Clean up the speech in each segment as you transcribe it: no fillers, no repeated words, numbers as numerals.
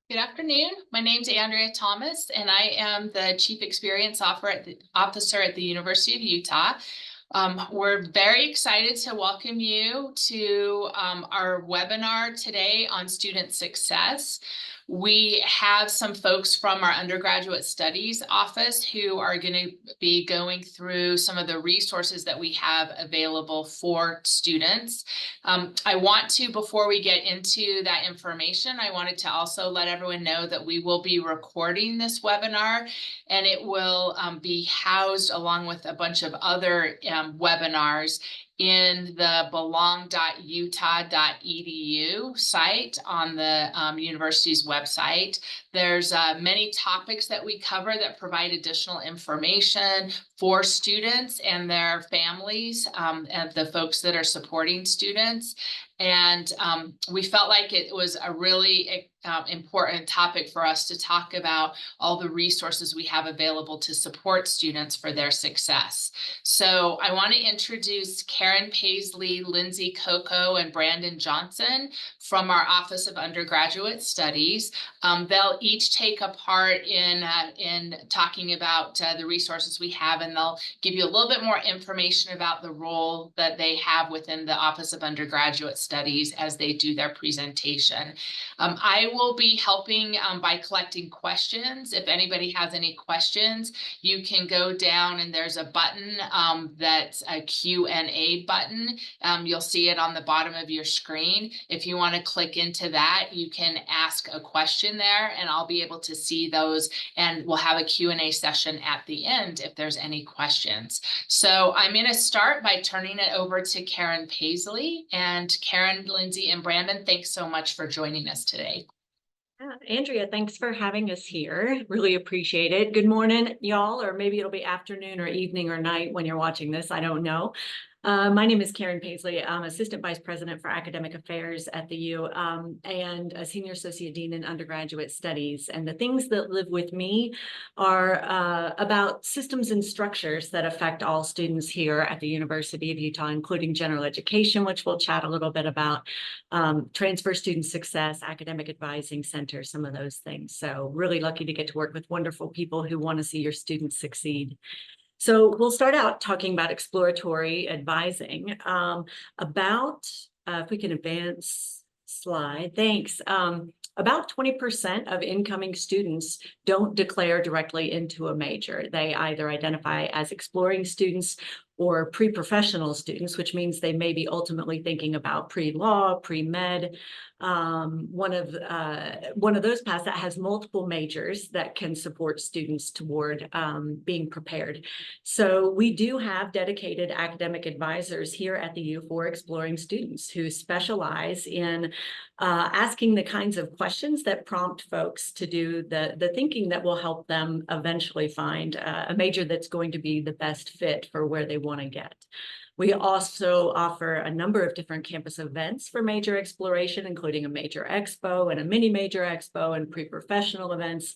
Good afternoon. My name's Andrea Thomas, and I am the Chief Experience Officer at the University of Utah. We're very excited to welcome you to our webinar today on student success. We have some folks from our undergraduate studies office who are going to be going through some of the resources that we have available for students. I want to, before we get into that information, I wanted to also let everyone know that we will be recording this webinar, and it will be housed along with a bunch of other webinars in the belong.utah.edu site on the university's website. There's many topics that we cover that provide additional information for students and their families and the folks that are supporting students. And we felt like it was a really important topic for us to talk about all the resources we have available to support students for their success. So I want to introduce Karen Paisley, Lindsay Coco, and Brandon Johnson from our Office of Undergraduate Studies. They'll each take a part in talking about the resources we have, and they'll give you a little bit more information about the role that they have within the Office of Undergraduate Studies as they do their presentation. I will be helping by collecting questions. If anybody has any questions, you can go down and there's a button that's a Q&A button. You'll see it on the bottom of your screen. If you want to click into that, you can ask a question there, and I'll be able to see those, and we'll have a Q&A session at the end if there's any questions. So I'm going to start by turning it over to Karen Paisley. And Karen, Lindsay, and Brandon, thanks so much for joining us today. Andrea, thanks for having us here. Really appreciate it. Good morning, y'all, or maybe it'll be afternoon or evening or night when you're watching this. I don't know. My name is Karen Paisley. I'm Assistant Vice President for Academic Affairs at the U and a Senior Associate Dean in Undergraduate Studies. And the things that live with me are about systems and structures that affect all students here at the University of Utah, including general education, which we'll chat a little bit about, transfer student success, academic advising center, some of those things. So really lucky to get to work with wonderful people who want to see your students succeed. So we'll start out talking about exploratory advising. If we can advance slide, thanks. About 20% of incoming students don't declare directly into a major. They either identify as exploring students or pre-professional students, which means they may be ultimately thinking about pre-law, pre-med. One of those paths that has multiple majors that can support students toward being prepared. So we do have dedicated academic advisors here at the U for exploring students who specialize in asking the kinds of questions that prompt folks to do the thinking that will help them eventually find a major that's going to be the best fit for where they want to get. We also offer a number of different campus events for major exploration, including a major expo and a mini major expo and pre-professional events,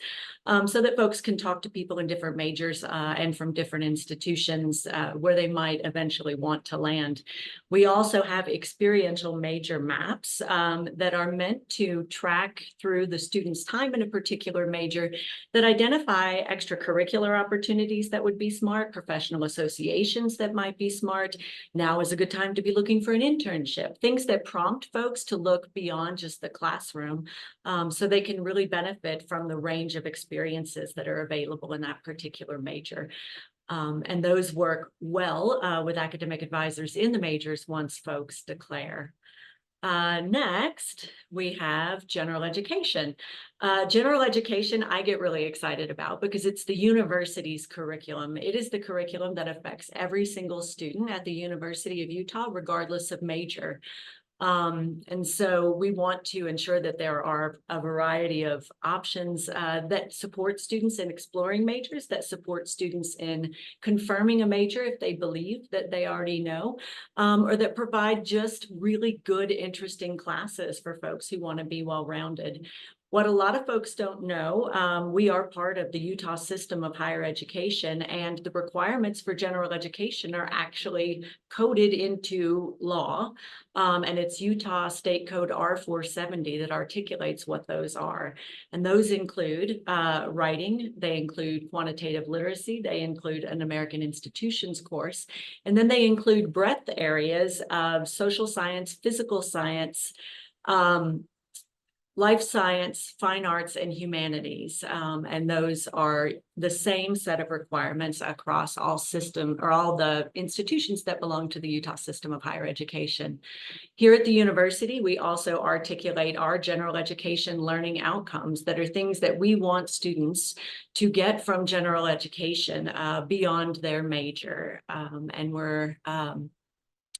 so that folks can talk to people in different majors and from different institutions where they might eventually want to land. We also have experiential major maps that are meant to track through the student's time in a particular major that identify extracurricular opportunities that would be smart, professional associations that might be smart. Now is a good time to be looking for an internship, things that prompt folks to look beyond just the classroom so they can really benefit from the range of experiences that are available in that particular major. And those work well with academic advisors in the majors once folks declare. Next, we have general education. General education, I get really excited about because it's the university's curriculum. It is the curriculum that affects every single student at the University of Utah, regardless of major. And so we want to ensure that there are a variety of options that support students in exploring majors, that support students in confirming a major if they believe that they already know, or that provide just really good, interesting classes for folks who want to be well-rounded. What a lot of folks don't know, we are part of the Utah system of higher education, and the requirements for general education are actually coded into law. And it's Utah State Code R470 that articulates what those are. And those include writing, they include quantitative literacy, they include an American institutions course, and then they include breadth areas of social science, physical science, life science, fine arts, and humanities. And those are the same set of requirements across all the institutions that belong to the Utah system of higher education. Here at the university, we also articulate our general education learning outcomes that are things that we want students to get from general education beyond their major. And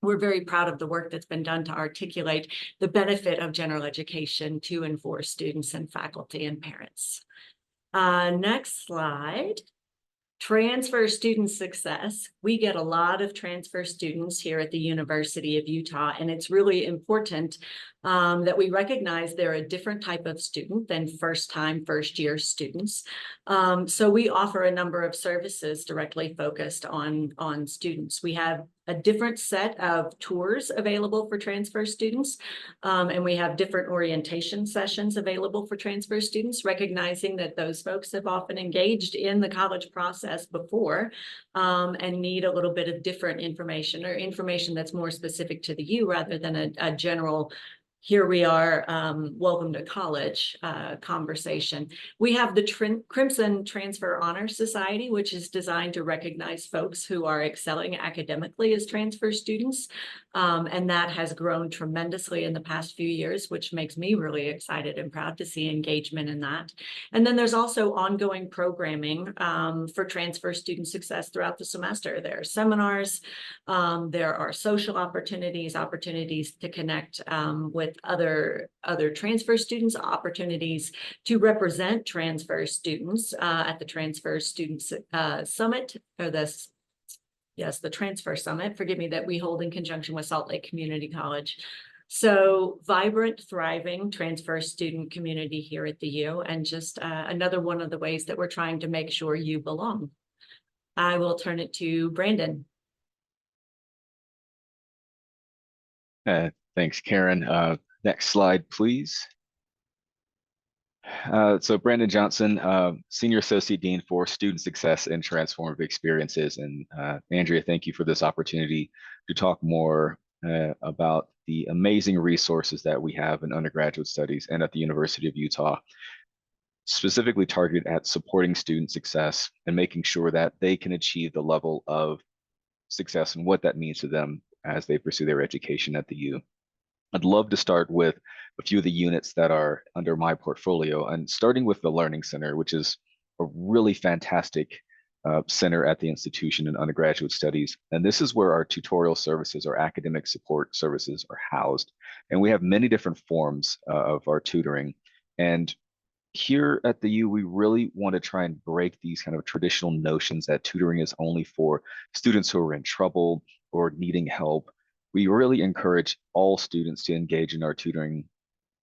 we're very proud of the work that's been done to articulate the benefit of general education to and for students and faculty and parents. Next slide. Transfer student success. We get a lot of transfer students here at the University of Utah, and it's really important that we recognize they're a different type of student than first-time, first-year students. So we offer a number of services directly focused on students. We have a different set of tours available for transfer students, and we have different orientation sessions available for transfer students, recognizing that those folks have often engaged in the college process before and need a little bit of different information, or information that's more specific to the U rather than a general here we are, welcome to college conversation. We have the Crimson Transfer Honor Society, which is designed to recognize folks who are excelling academically as transfer students. And that has grown tremendously in the past few years, which makes me really excited and proud to see engagement in that. And then there's also ongoing programming for transfer student success throughout the semester. There are seminars, there are social opportunities to connect with other transfer students, opportunities to represent transfer students at the Transfer Students Summit, or the Transfer Summit, forgive me, that we hold in conjunction with Salt Lake Community College. So vibrant, thriving transfer student community here at the U, and just another one of the ways that we're trying to make sure you belong. I will turn it to Brandon. Thanks, Karen. Next slide, please. So Brandon Johnson, Senior Associate Dean for Student Success and Transformative Experiences. And Andrea, thank you for this opportunity to talk more about the amazing resources that we have in undergraduate studies and at the University of Utah, specifically targeted at supporting student success and making sure that they can achieve the level of success and what that means to them as they pursue their education at the U. I'd love to start with a few of the units that are under my portfolio, and starting with the Learning Center, which is a really fantastic center at the institution in undergraduate studies. And this is where our tutorial services, our academic support services are housed. And we have many different forms of our tutoring. And here at the U, we really want to try and break these kind of traditional notions that tutoring is only for students who are in trouble or needing help. We really encourage all students to engage in our tutoring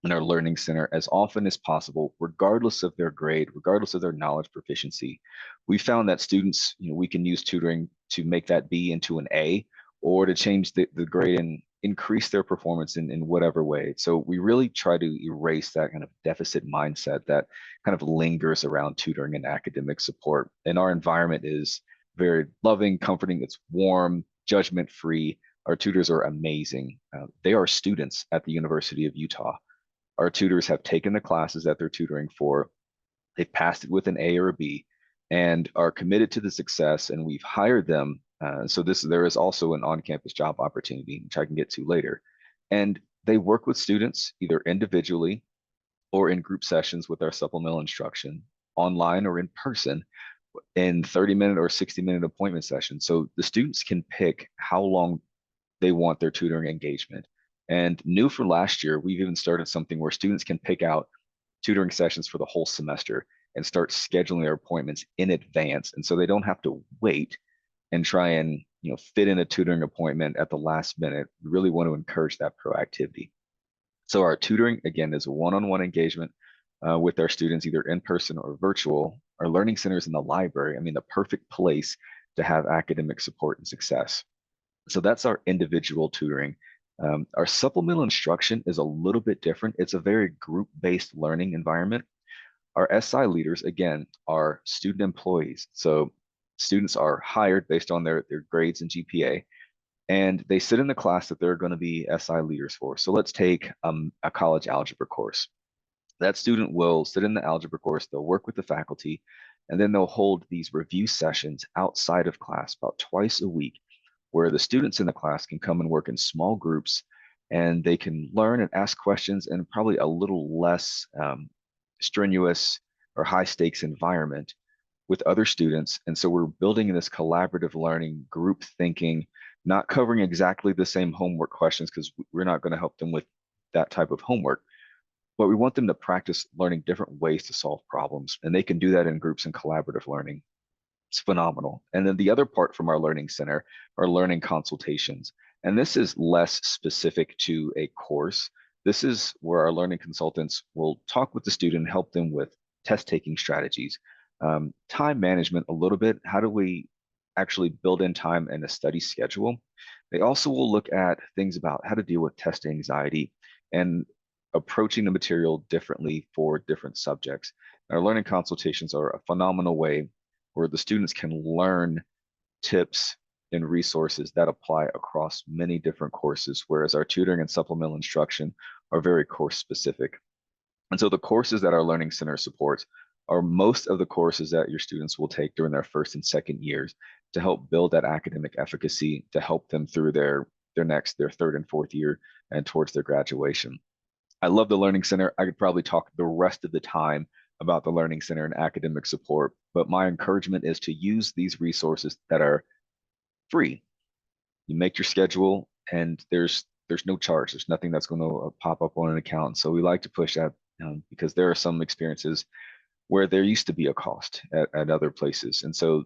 in our Learning Center as often as possible, regardless of their grade, regardless of their knowledge proficiency. We found that students, we can use tutoring to make that B into an A, or to change the grade and increase their performance in whatever way. So we really try to erase that kind of deficit mindset that kind of lingers around tutoring and academic support. And our environment is very loving, comforting, it's warm, judgment-free. Our tutors are amazing. They are students at the University of Utah. Our tutors have taken the classes that they're tutoring for. They've passed it with an A or a B and are committed to the success, and we've hired them. So there is also an on-campus job opportunity, which I can get to later. And they work with students either individually or in group sessions with our supplemental instruction, online or in person, in 30-minute or 60-minute appointment sessions. So the students can pick how long they want their tutoring engagement. And new for last year, we've even started something where students can pick out tutoring sessions for the whole semester and start scheduling their appointments in advance. And so they don't have to wait and try and fit in a tutoring appointment at the last minute. We really want to encourage that proactivity. So our tutoring, again, is a one-on-one engagement with our students, either in person or virtual. Our learning centers in the library, I mean, the perfect place to have academic support and success. So that's our individual tutoring. Our supplemental instruction is a little bit different. It's a very group-based learning environment. Our SI leaders, again, are student employees. So students are hired based on their grades and GPA, and they sit in the class that they're going to be SI leaders for. So let's take a college algebra course. That student will sit in the algebra course, they'll work with the faculty, and then they'll hold these review sessions outside of class about twice a week, where the students in the class can come and work in small groups, and they can learn and ask questions in probably a little less strenuous or high stakes environment with other students. And so we're building this collaborative learning, group thinking, not covering exactly the same homework questions because we're not going to help them with that type of homework, but we want them to practice learning different ways to solve problems. And they can do that in groups and collaborative learning. It's phenomenal. And then the other part from our learning center are learning consultations. And this is less specific to a course. This is where our learning consultants will talk with the student, help them with test taking strategies, time management a little bit. How do we actually build in time in a study schedule? They also will look at things about how to deal with test anxiety and approaching the material differently for different subjects. Our learning consultations are a phenomenal way where the students can learn tips and resources that apply across many different courses, whereas our tutoring and supplemental instruction are very course specific. And so the courses that our Learning Center supports are most of the courses that your students will take during their first and second years to help build that academic efficacy, to help them through their third and fourth year and towards their graduation. I love the Learning Center. I could probably talk the rest of the time about the Learning Center and academic support, but my encouragement is to use these resources that are free. You make your schedule and there's no charge. There's nothing that's going to pop up on an account. So we like to push that because there are some experiences where there used to be a cost at other places. And so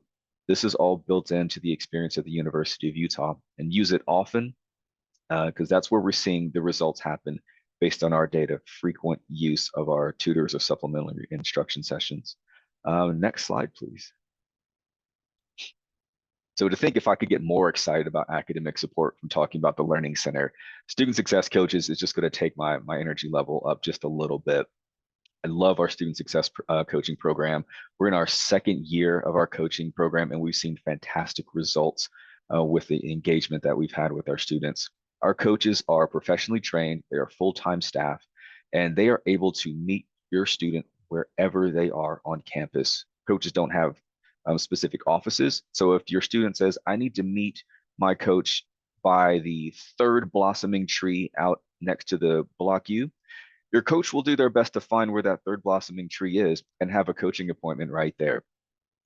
this is all built into the experience of the University of Utah, and use it often because that's where we're seeing the results happen based on our data, frequent use of our tutors or supplementary instruction sessions. Next slide, please. So to think if I could get more excited about academic support from talking about the Learning Center, student success coaches is just going to take my energy level up just a little bit. I love our student success coaching program. We're in our second year of our coaching program, and we've seen fantastic results with the engagement that we've had with our students. Our coaches are professionally trained, they are full-time staff, and they are able to meet your student wherever they are on campus. Coaches don't have specific offices. So if your student says, I need to meet my coach by the third blossoming tree out next to the Block U, your coach will do their best to find where that third blossoming tree is and have a coaching appointment right there.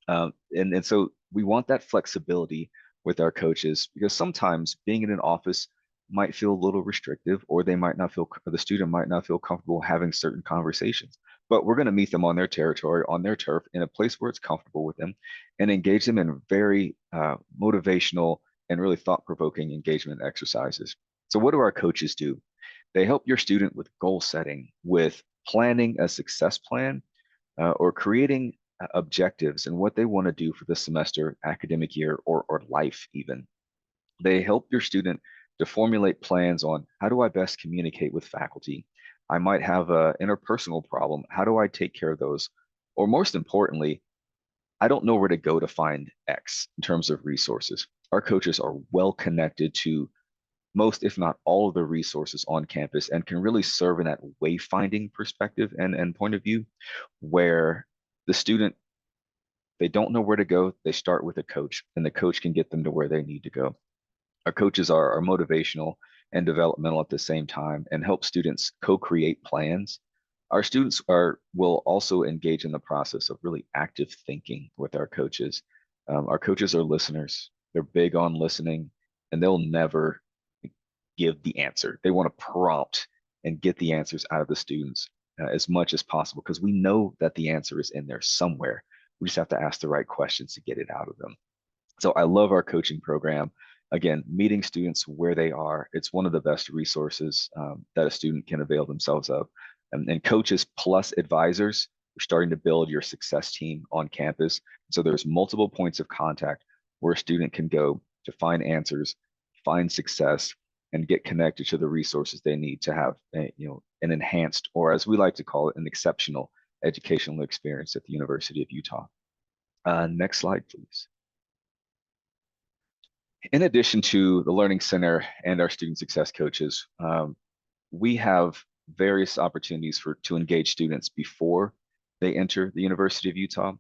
And so we want that flexibility with our coaches, because sometimes being in an office might feel a little restrictive, or they might not feel, or the student might not feel comfortable having certain conversations. But we're going to meet them on their territory, on their turf, in a place where it's comfortable with them, and engage them in very motivational and really thought-provoking engagement exercises. So what do our coaches do? They help your student with goal setting, with planning a success plan, or creating objectives and what they want to do for the semester, academic year, or life even. They help your student to formulate plans on how do I best communicate with faculty? I might have an interpersonal problem. How do I take care of those? Or most importantly, I don't know where to go to find X in terms of resources. Our coaches are well connected to most, if not all, of the resources on campus, and can really serve in that wayfinding perspective and point of view, where the student, they don't know where to go, they start with a coach, and the coach can get them to where they need to go. Our coaches are motivational and developmental at the same time, and help students co-create plans. Our students will also engage in the process of really active thinking with our coaches. Our coaches are listeners. They're big on listening, and they'll never give the answer. They want to prompt and get the answers out of the students as much as possible, because we know that the answer is in there somewhere. We just have to ask the right questions to get it out of them. So I love our coaching program. Again, meeting students where they are, it's one of the best resources that a student can avail themselves of. And coaches plus advisors are starting to build your success team on campus. So there's multiple points of contact where a student can go to find answers, find success, and get connected to the resources they need to have an enhanced, or as we like to call it, an exceptional educational experience at the University of Utah. Next slide, please. In addition to the Learning Center and our student success coaches, we have various opportunities to engage students before they enter the University of Utah,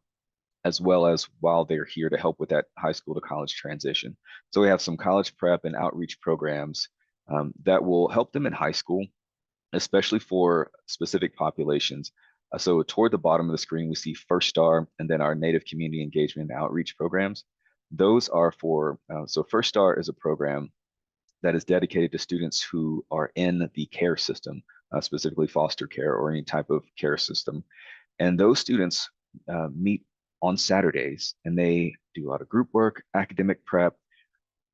as well as while they're here to help with that high school to college transition. So we have some college prep and outreach programs that will help them in high school, especially for specific populations. So toward the bottom of the screen, we see First Star and then our Native Community Engagement and Outreach programs. Those are for, so First Star is a program that is dedicated to students who are in the care system, specifically foster care or any type of care system. And those students meet on Saturdays and they do a lot of group work, academic prep,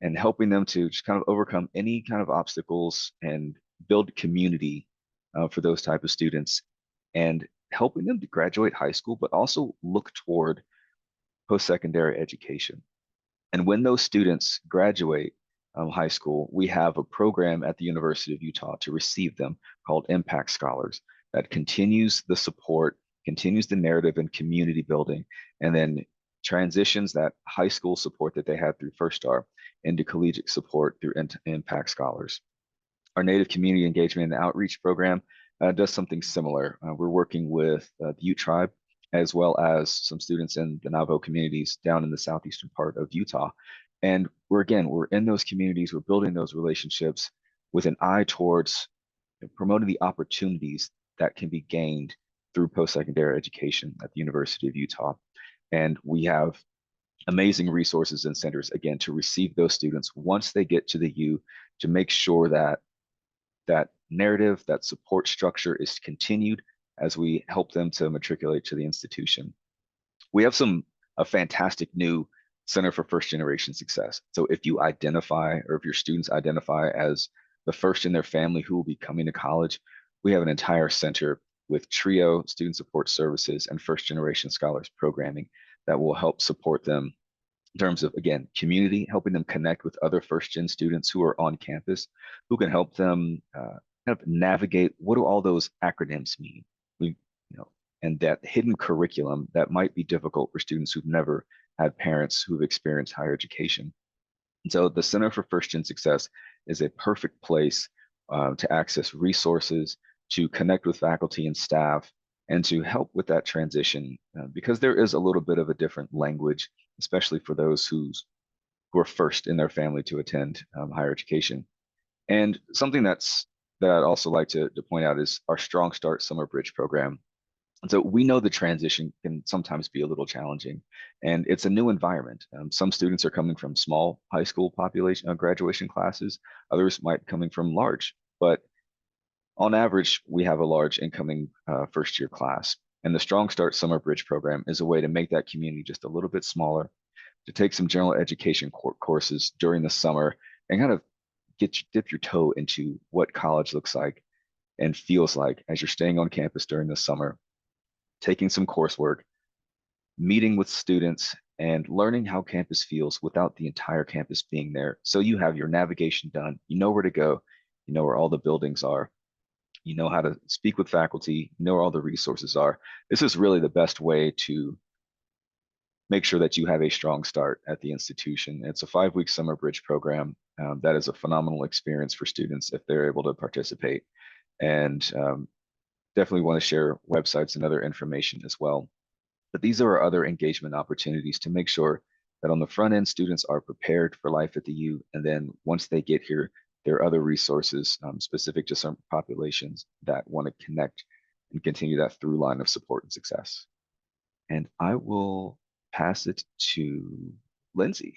and helping them to just kind of overcome any kind of obstacles and build community for those type of students, and helping them to graduate high school, but also look toward post-secondary education. And when those students graduate high school, we have a program at the University of Utah to receive them called Impact Scholars that continues the support, continues the narrative and community building, and then transitions that high school support that they had through First Star into collegiate support through Impact Scholars. Our Native Community Engagement and Outreach program does something similar. We're working with the Ute tribe, as well as some students in the Navajo communities down in the southeastern part of Utah. And we're in those communities, we're building those relationships with an eye towards promoting the opportunities that can be gained through post-secondary education at the University of Utah. And we have amazing resources and centers, again, to receive those students once they get to the U, to make sure that that narrative, that support structure is continued as we help them to matriculate to the institution. We have a fantastic new Center for First Generation Success. So if you identify, or if your students identify as the first in their family who will be coming to college, we have an entire center with TRIO, Student Support Services, and First Generation Scholars programming that will help support them in terms of, again, community, helping them connect with other first-gen students who are on campus, who can help them kind of navigate what do all those acronyms mean. And that hidden curriculum that might be difficult for students who've never had parents who've experienced higher education. And so the Center for First Gen Success is a perfect place to access resources, to connect with faculty and staff, and to help with that transition, because there is a little bit of a different language, especially for those who are first in their family to attend higher education. And something that I'd also like to point out is our Strong Start Summer Bridge program. And so we know the transition can sometimes be a little challenging, and it's a new environment. Some students are coming from small high school population graduation classes. Others might be coming from large, but on average, we have a large incoming first year class. And the Strong Start Summer Bridge program is a way to make that community just a little bit smaller, to take some general education courses during the summer and kind of dip your toe into what college looks like and feels like as you're staying on campus during the summer, taking some coursework, meeting with students, and learning how campus feels without the entire campus being there. So you have your navigation done, you know where to go, you know where all the buildings are, you know how to speak with faculty, you know where all the resources are. This is really the best way to make sure that you have a strong start at the institution. It's a 5-week summer bridge program. That is a phenomenal experience for students if they're able to participate. And definitely want to share websites and other information as well. But these are our other engagement opportunities to make sure that on the front end, students are prepared for life at the U. And then once they get here, there are other resources specific to some populations that want to connect and continue that through line of support and success. And I will pass it to Lindsay.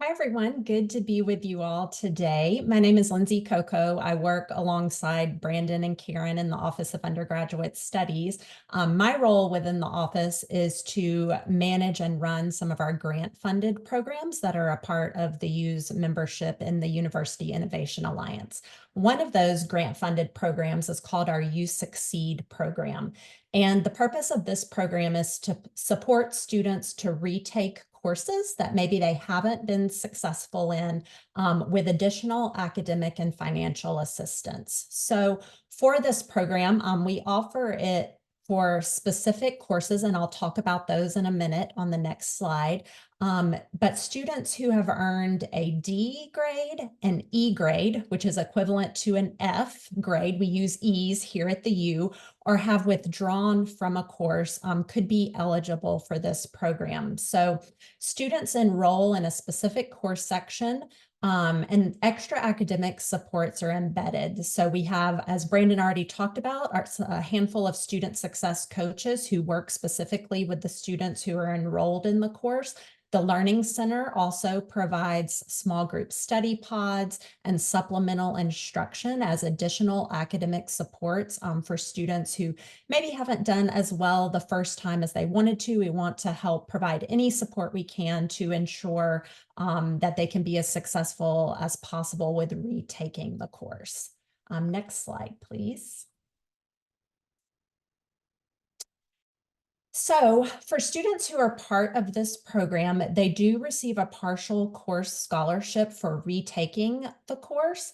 Hi, everyone. Good to be with you all today. My name is Lindsay Coco. I work alongside Brandon and Karen in the Office of Undergraduate Studies. My role within the office is to manage and run some of our grant-funded programs that are a part of the U's membership in the University Innovation Alliance. One of those grant-funded programs is called our U Succeed program. And the purpose of this program is to support students to retake courses that maybe they haven't been successful in with additional academic and financial assistance. So for this program, we offer it for specific courses, and I'll talk about those in a minute on the next slide. But students who have earned a D grade, an E grade, which is equivalent to an F grade, we use E's here at the U, or have withdrawn from a course could be eligible for this program. So students enroll in a specific course section and extra academic supports are embedded. So we have, as Brandon already talked about, a handful of student success coaches who work specifically with the students who are enrolled in the course. The Learning Center also provides small group study pods and supplemental instruction as additional academic supports for students who maybe haven't done as well the first time as they wanted to. We want to help provide any support we can to ensure that they can be as successful as possible with retaking the course. Next slide, please. So for students who are part of this program, they do receive a partial course scholarship for retaking the course.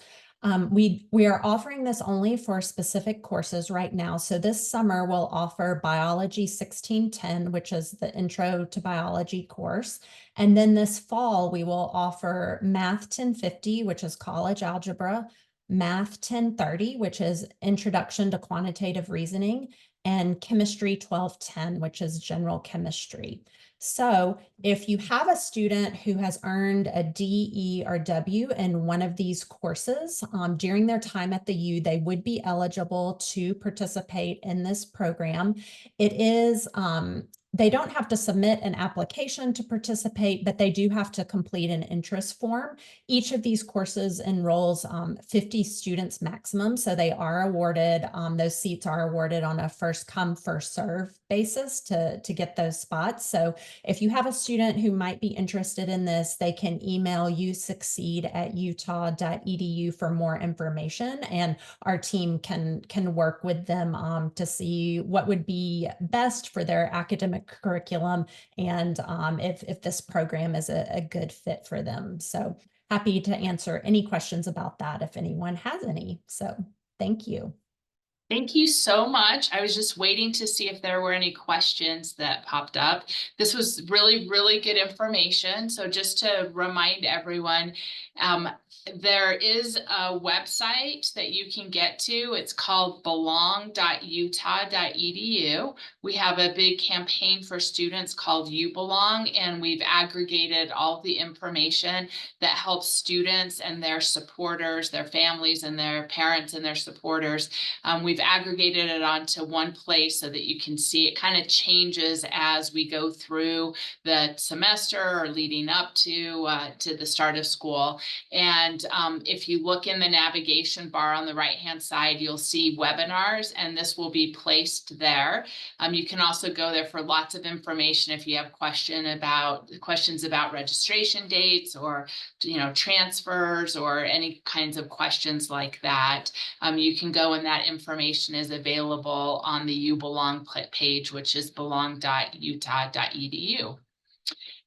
We are offering this only for specific courses right now. So this summer we'll offer Biology 1610, which is the Intro to Biology course. And then this fall we will offer Math 1050, which is college algebra, Math 1030, which is Introduction to Quantitative Reasoning, and Chemistry 1210, which is general chemistry. So if you have a student who has earned a D, E, or W in one of these courses during their time at the U, they would be eligible to participate in this program. It is they don't have to submit an application to participate, but they do have to complete an interest form. Each of these courses enrolls 50 students maximum, so they are awarded, those seats are awarded on a first come, first serve basis to get those spots. So if you have a student who might be interested in this, they can email usucceed@utah.edu for more information, and our team can work with them to see what would be best for their academic curriculum and if this program is a good fit for them. So happy to answer any questions about that if anyone has any. So thank you. Thank you so much. I was just waiting to see if there were any questions that popped up. This was really, really good information. So just to remind everyone, there is a website that you can get to. It's called belong.utah.edu. We have a big campaign for students called You Belong, and we've aggregated all the information that helps students and their supporters, their families and their parents and their supporters. We've aggregated it onto one place so that you can see it kind of changes as we go through the semester or leading up to the start of school. And if you look in the navigation bar on the right-hand side, you'll see webinars, and this will be placed there. You can also go there for lots of information if you have questions about registration dates or transfers or any kinds of questions like that. You can go, and that information is available on the You Belong page, which is belong.utah.edu.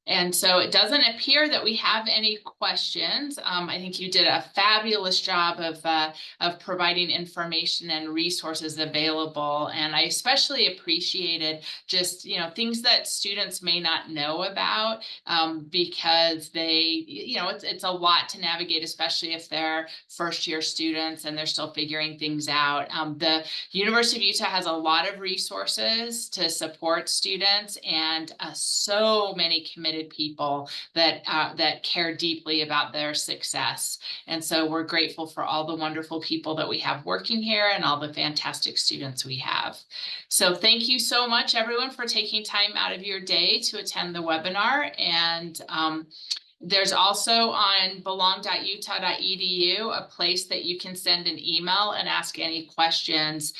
And so it doesn't appear that we have any questions. I think you did a fabulous job of providing information and resources available. And I especially appreciated just, things that students may not know about because they, it's a lot to navigate, especially if they're first year students and they're still figuring things out. The University of Utah has a lot of resources to support students, and so many committed people that care deeply about their success. And so we're grateful for all the wonderful people that we have working here and all the fantastic students we have. So thank you so much, everyone, for taking time out of your day to attend the webinar. And There's also on belong.utah.edu a place that you can send an email and ask any questions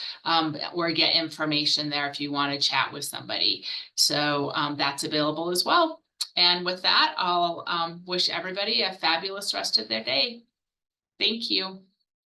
or get information there if you want to chat with somebody. So that's available as well. And with that, I'll wish everybody a fabulous rest of their day. Thank you.